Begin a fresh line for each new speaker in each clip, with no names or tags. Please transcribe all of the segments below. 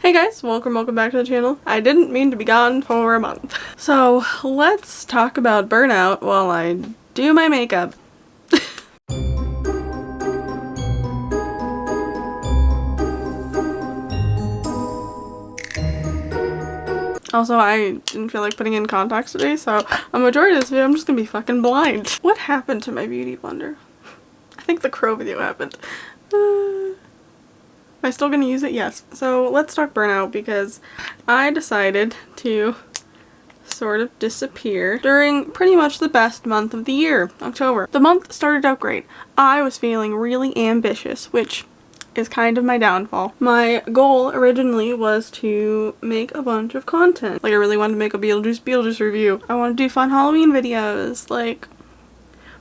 Hey guys, welcome back to the channel. I didn't mean to be gone for a month. So let's talk about burnout while I do my makeup. Also, I didn't feel like putting in contacts today, so a majority of this video I'm just gonna be fucking blind. What happened to my beauty blender? I think the crow video happened. Am I still gonna use it? Yes. So let's talk burnout because I decided to sort of disappear during pretty much the best month of the year, October. The month started out great. I was feeling really ambitious, which is kind of my downfall. My goal originally was to make a bunch of content. Like, I really wanted to make a Beetlejuice review. I wanted to do fun Halloween videos,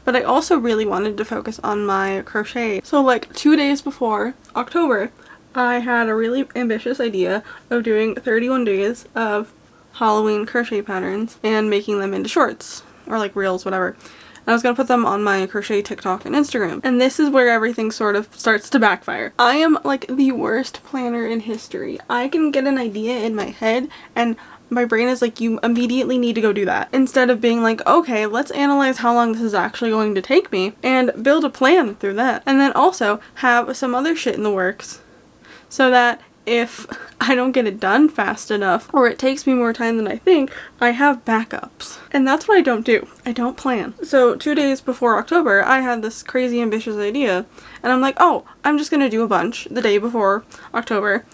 but I also really wanted to focus on my crochet. So like 2 days before October, I had a really ambitious idea of doing 31 days of Halloween crochet patterns and making them into shorts or like reels, whatever. And I was gonna put them on my crochet TikTok and Instagram. And this is where everything sort of starts to backfire. I am like the worst planner in history. I can get an idea in my head and my brain is like, you immediately need to go do that. Instead of being like, okay, let's analyze how long this is actually going to take me and build a plan through that. And then also have some other shit in the works so that if I don't get it done fast enough or it takes me more time than I think, I have backups. And that's what I don't do. I don't plan. So 2 days before October, I had this crazy ambitious idea and I'm like, oh, I'm just gonna do a bunch the day before October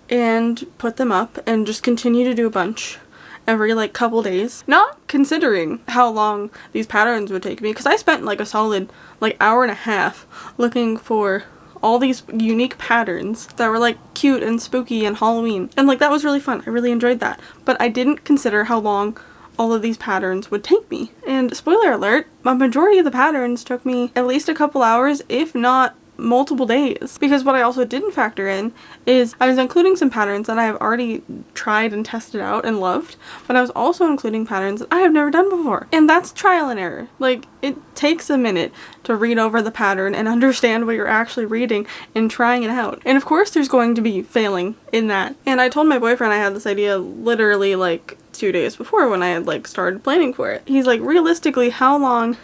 and put them up and just continue to do a bunch every like couple days, not considering how long these patterns would take me, because I spent like a solid like hour and a half looking for all these unique patterns that were like cute and spooky and Halloween, and like that was really fun. I really enjoyed that, but I didn't consider how long all of these patterns would take me. And spoiler alert, a majority of the patterns took me at least a couple hours, if not multiple days. Because what I also didn't factor in is I was including some patterns that I have already tried and tested out and loved, but I was also including patterns that I have never done before. And that's trial and error. Like, it takes a minute to read over the pattern and understand what you're actually reading and trying it out. And of course there's going to be failing in that. And I told my boyfriend I had this idea literally like 2 days before when I had like started planning for it. He's like, realistically, how long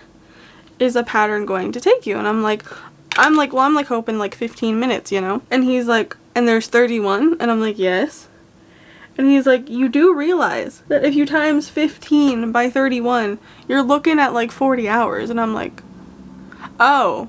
is a pattern going to take you? And I'm like, well, I'm like hoping like 15 minutes, you know? And he's like, and there's 31? And I'm like, yes. And he's like, you do realize that if you times 15 by 31, you're looking at like 40 hours. And I'm like, oh,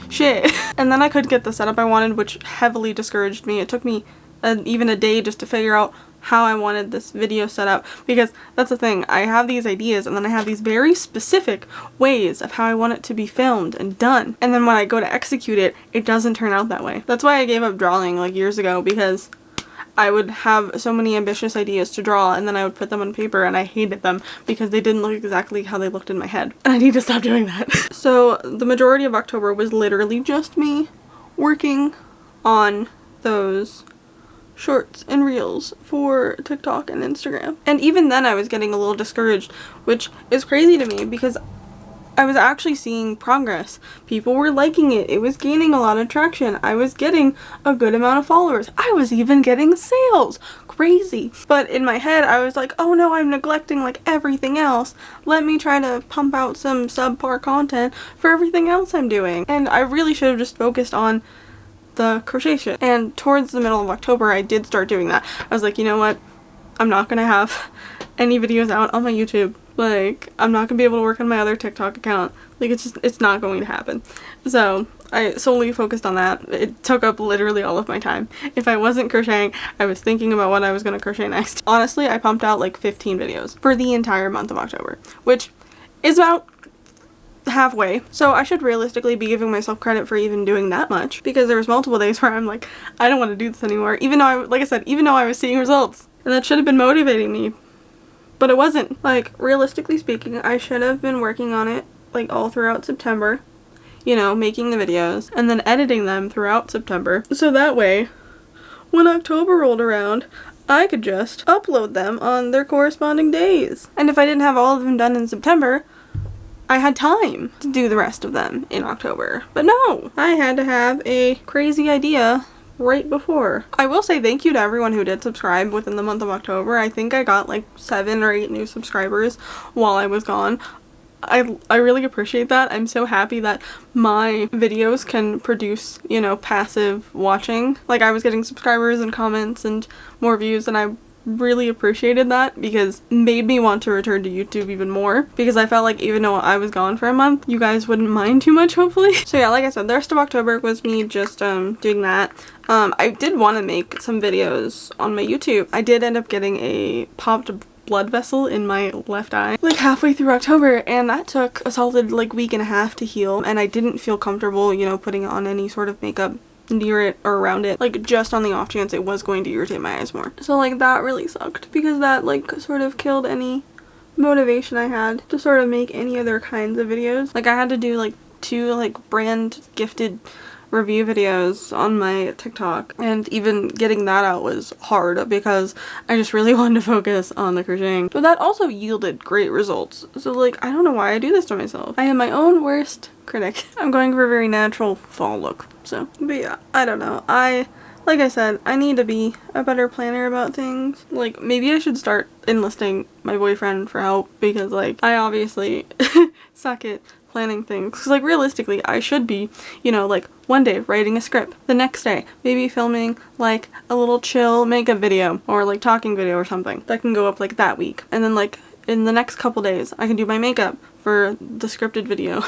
shit. And then I couldn't get the setup I wanted, which heavily discouraged me. It took me even a day just to figure out how I wanted this video set up, because that's the thing, I have these ideas and then I have these very specific ways of how I want it to be filmed and done, and then when I go to execute it, it doesn't turn out that way. That's why I gave up drawing like years ago, because I would have so many ambitious ideas to draw and then I would put them on paper and I hated them because they didn't look exactly how they looked in my head, and I need to stop doing that. So the majority of October was literally just me working on those shorts and reels for TikTok and Instagram. And even then I was getting a little discouraged, which is crazy to me because I was actually seeing progress. People were liking it. It was gaining a lot of traction. I was getting a good amount of followers. I was even getting sales. Crazy. But in my head I was like, oh no, I'm neglecting like everything else. Let me try to pump out some subpar content for everything else I'm doing. And I really should have just focused on the crochet shit. And towards the middle of October I did start doing that. I was like, you know what, I'm not gonna have any videos out on my YouTube. Like, I'm not gonna be able to work on my other TikTok account. Like, it's not going to happen. So I solely focused on that. It took up literally all of my time. If I wasn't crocheting, I was thinking about what I was gonna crochet next. Honestly, I pumped out like 15 videos for the entire month of October, which is about halfway. So I should realistically be giving myself credit for even doing that much, because there was multiple days where I'm like, I don't want to do this anymore, even though like I said, even though I was seeing results, and that should have been motivating me, but it wasn't. Like, realistically speaking, I should have been working on it like all throughout September, you know, making the videos and then editing them throughout September, so that way when October rolled around I could just upload them on their corresponding days. And if I didn't have all of them done in September, I had time to do the rest of them in October. But no, I had to have a crazy idea right before. I will say thank you to everyone who did subscribe within the month of October. I think I got like 7 or 8 new subscribers while I was gone. I really appreciate that. I'm so happy that my videos can produce, you know, passive watching. Like, I was getting subscribers and comments and more views, and I really appreciated that because it made me want to return to YouTube even more, because I felt like even though I was gone for a month, you guys wouldn't mind too much, hopefully. So yeah, like I said, the rest of October was me just doing that. I did want to make some videos on my YouTube. I did end up getting a popped blood vessel in my left eye like halfway through October, and that took a solid like week and a half to heal, and I didn't feel comfortable, you know, putting on any sort of makeup near it or around it, like just on the off chance it was going to irritate my eyes more. So like that really sucked because that like sort of killed any motivation I had to sort of make any other kinds of videos. Like I had to do like 2 like brand gifted review videos on my TikTok, and even getting that out was hard because I just really wanted to focus on the crocheting. But that also yielded great results. So like, I don't know why I do this to myself. I am my own worst critic. I'm going for a very natural fall look. So, but yeah, I don't know. Like I said, I need to be a better planner about things. Like, maybe I should start enlisting my boyfriend for help, because like, I obviously suck at planning things. Because like, realistically, I should be, you know, like one day writing a script, the next day maybe filming like a little chill makeup video or like talking video or something that can go up like that week, and then like in the next couple days I can do my makeup for the scripted video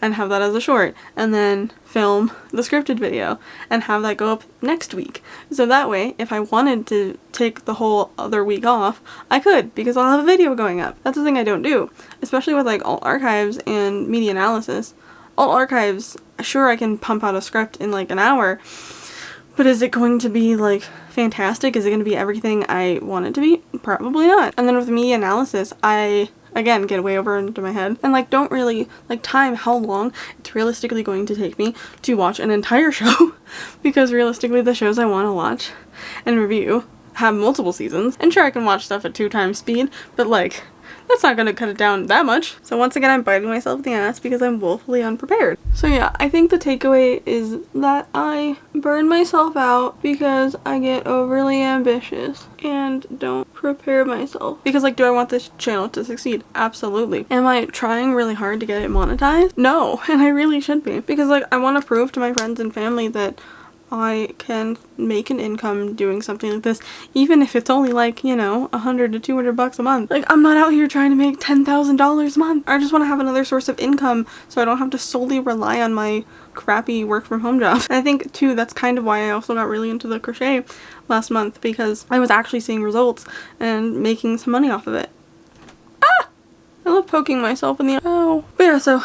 and have that as a short, and then film the scripted video and have that go up next week. So that way, if I wanted to take the whole other week off, I could, because I'll have a video going up. That's the thing I don't do, especially with like alt archives and media analysis. Alt archives, sure, I can pump out a script in like an hour, but is it going to be like fantastic? Is it going to be everything I want it to be? Probably not. And then with media analysis, I again get way over into my head and like don't really like time how long it's realistically going to take me to watch an entire show, because realistically the shows I want to watch and review have multiple seasons, and sure, I can watch stuff at 2 times speed, but like that's not gonna cut it down that much. So once again, I'm biting myself in the ass because I'm woefully unprepared. So yeah, I think the takeaway is that I burn myself out because I get overly ambitious and don't prepare myself. Because like, do I want this channel to succeed? Absolutely. Am I trying really hard to get it monetized? No, and I really should be, because like, I want to prove to my friends and family that I can make an income doing something like this, even if it's only like, you know, $100 to $200 a month. Like, I'm not out here trying to make $10,000 a month. I just want to have another source of income so I don't have to solely rely on my crappy work from home job. And I think too, that's kind of why I also got really into the crochet last month, because I was actually seeing results and making some money off of it. Ah! I love poking myself in the oh. But yeah, so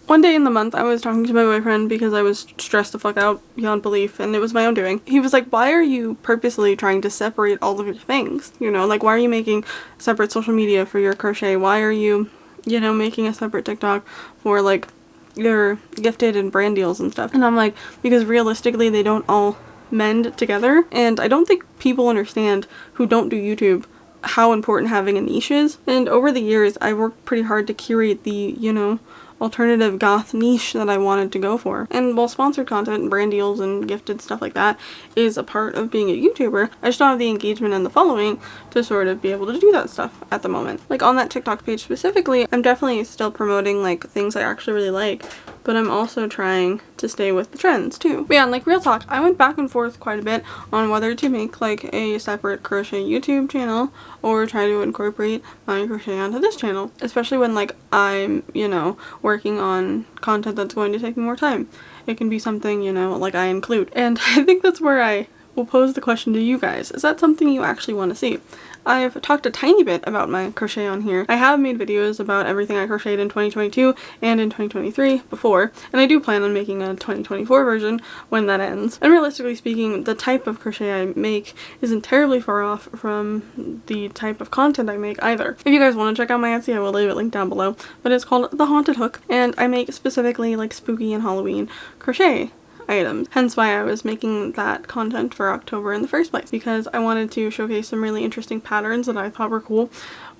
one day in the month, I was talking to my boyfriend because I was stressed the fuck out beyond belief, and it was my own doing. He was like, why are you purposely trying to separate all of your things? You know, like, why are you making separate social media for your crochet? Why are you, you know, making a separate TikTok for like your gifted and brand deals and stuff? And I'm like, because realistically, they don't all mend together, and I don't think people understand who don't do YouTube how important having a niche is. And over the years, I worked pretty hard to curate the, you know, alternative goth niche that I wanted to go for. And while sponsored content and brand deals and gifted stuff like that is a part of being a YouTuber, I just don't have the engagement and the following to sort of be able to do that stuff at the moment. Like on that TikTok page specifically, I'm definitely still promoting like things I actually really like, but I'm also trying to stay with the trends too. But yeah, and like, real talk, I went back and forth quite a bit on whether to make like a separate crochet YouTube channel or try to incorporate my crochet onto this channel, especially when like I'm, you know, working on content that's going to take me more time. It can be something, you know, like I include. And I think that's where I will pose the question to you guys. Is that something you actually want to see? I've talked a tiny bit about my crochet on here. I have made videos about everything I crocheted in 2022 and in 2023 before, and I do plan on making a 2024 version when that ends. And realistically speaking, the type of crochet I make isn't terribly far off from the type of content I make either. If you guys want to check out my Etsy, I will leave it linked down below, but it's called The Haunted Hook, and I make specifically like spooky and Halloween crochet items. Hence why I was making that content for October in the first place, because I wanted to showcase some really interesting patterns that I thought were cool,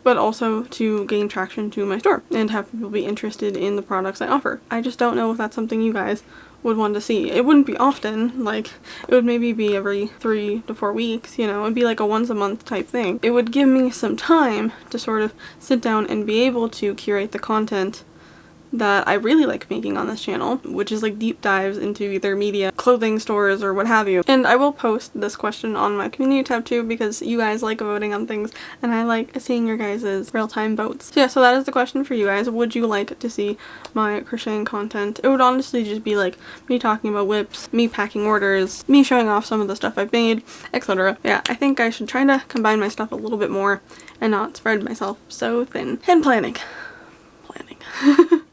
but also to gain traction to my store and have people be interested in the products I offer. I just don't know if that's something you guys would want to see. It wouldn't be often, like it would maybe be every 3 to 4 weeks, you know, it'd be like a once a month type thing. It would give me some time to sort of sit down and be able to curate the content that I really like making on this channel, which is like deep dives into either media, clothing stores, or what have you. And I will post this question on my community tab too, because you guys like voting on things and I like seeing your guys' real-time votes. So yeah, so that is the question for you guys. Would you like to see my crocheting content? It would honestly just be like me talking about whips, me packing orders, me showing off some of the stuff I've made, etc. Yeah, I think I should try to combine my stuff a little bit more and not spread myself so thin. And planning.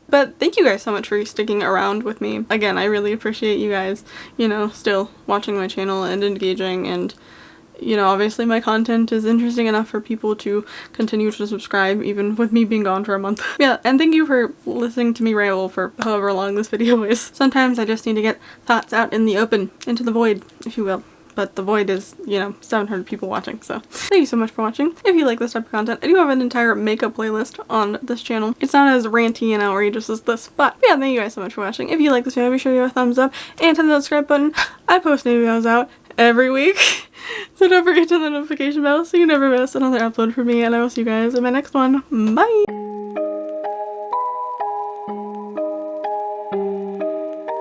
But thank you guys so much for sticking around with me. Again, I really appreciate you guys, you know, still watching my channel and engaging, and you know, obviously my content is interesting enough for people to continue to subscribe even with me being gone for a month. Yeah, and thank you for listening to me ramble for however long this video is. Sometimes I just need to get thoughts out in the open, into the void, if you will. But the void is, you know, 700 people watching, so thank you so much for watching. If you like this type of content, I do have an entire makeup playlist on this channel. It's not as ranty and outrageous as this, but yeah, thank you guys so much for watching. If you like this video, be sure to give it a thumbs up and hit the subscribe button. I post new videos out every week, so don't forget to hit the notification bell so you never miss another upload from me, and I will see you guys in my next one. Bye!